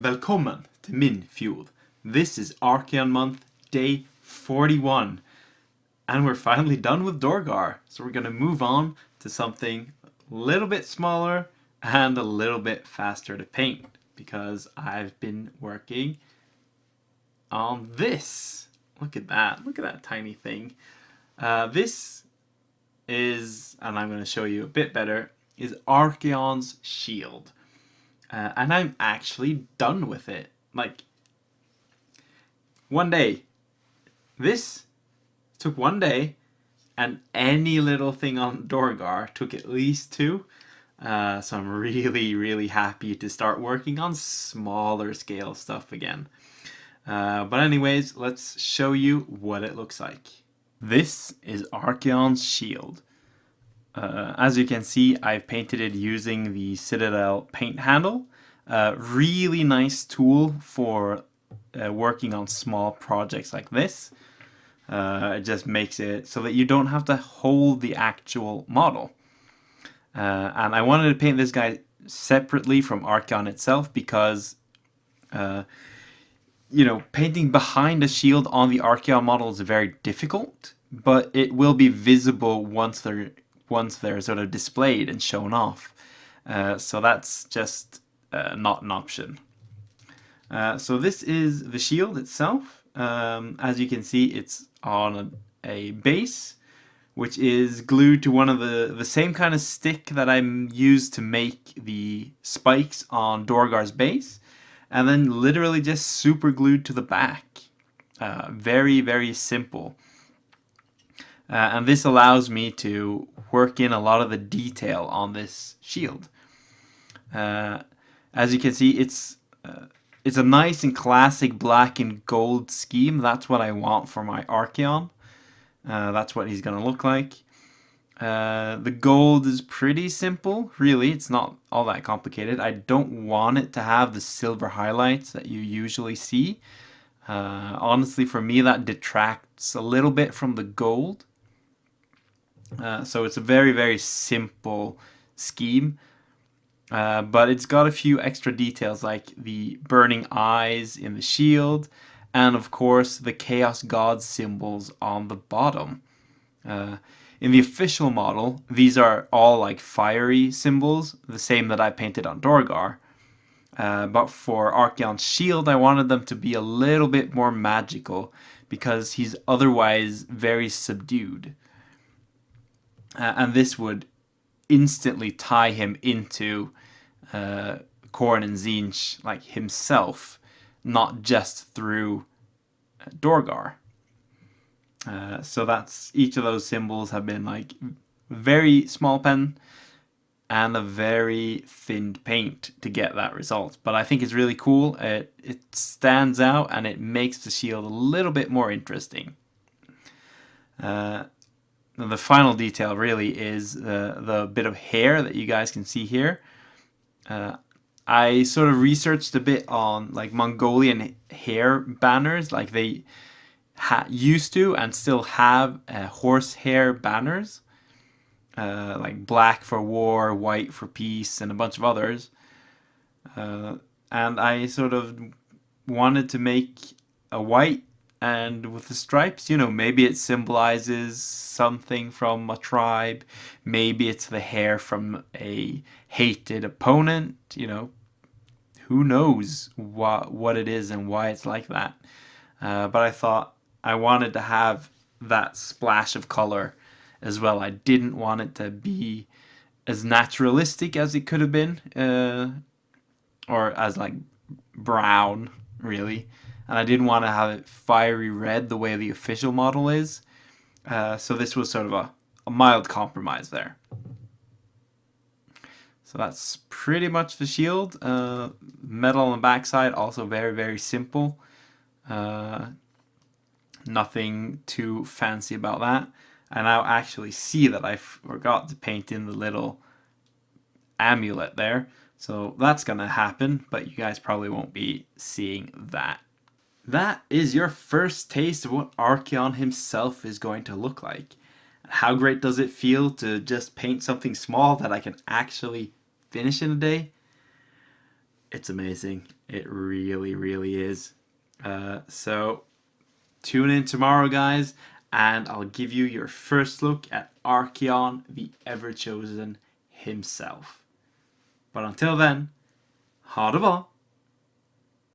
Välkommen till min fjord. This is Archaon Month, day 41. And we're finally done with Dhorgar. So we're going to move on to something a little bit smaller and a little bit faster to paint. Because I've been working on this. Look at that. Look at that tiny thing. This is, and I'm going to show you a bit better, is Archaon's shield. And I'm actually done with it. Like, one day. This took one day, and any little thing on Dhorgar took at least two. So I'm really happy to start working on smaller scale stuff again. But anyways, let's show you what it looks like. This is Archaon's shield. As you can see, I've painted it using the Citadel paint handle. Really nice tool for working on small projects like this. It just makes it so that you don't have to hold the actual model. And I wanted to paint this guy separately from Archaon itself because, painting behind a shield on the Archaon model is very difficult, but it will be visible once they're sort of displayed and shown off. So that's just not an option. So this is the shield itself. As you can see, it's on a base, which is glued to one of the same kind of stick that I used to make the spikes on Dhorgar's base, and then literally just super glued to the back. Very simple. And this allows me to work in a lot of the detail on this shield. As you can see, it's a nice and classic black and gold scheme. That's what I want for my Archaon. That's what he's going to look like. The gold is pretty simple, really. It's not all that complicated. I don't want it to have the silver highlights that you usually see. Honestly, for me, that detracts a little bit from the gold. So it's a very simple scheme. But it's got a few extra details like the burning eyes in the shield and of course the Chaos God symbols on the bottom. In the official model, these are all like fiery symbols, the same that I painted on Dhorgar. But for Archaon's shield, I wanted them to be a little bit more magical because he's otherwise very subdued. And this would instantly tie him into Khorne and Tzeentch like himself, not just through Dhorgar. So that's each of those symbols have been like very small pen and a very thinned paint to get that result. But I think it's really cool. It stands out and it makes the shield a little bit more interesting. The final detail really is the bit of hair that you guys can see here. I sort of researched a bit on like Mongolian hair banners, like they used to and still have horsehair banners, like black for war, white for peace, and a bunch of others. And I sort of wanted to make a white and with the stripes, maybe it symbolizes something from a tribe. Maybe it's the hair from a hated opponent, Who knows what it is and why it's like that. But I thought I wanted to have that splash of color as well. I didn't want it to be as naturalistic as it could have been. Or as like brown, really. And I didn't want to have it fiery red the way the official model is. So this was sort of a mild compromise there. So that's pretty much the shield. Metal on the backside, also very simple. Nothing too fancy about that. And I'll actually see that I forgot to paint in the little amulet there. So that's going to happen, but you guys probably won't be seeing that. That is your first taste of what Archaon himself is going to look like. How great does it feel to just paint something small that I can actually finish in a day? It's amazing. It really, really is. So tune in tomorrow, guys, and I'll give you your first look at Archaon, the Everchosen himself. But until then, ha det bra!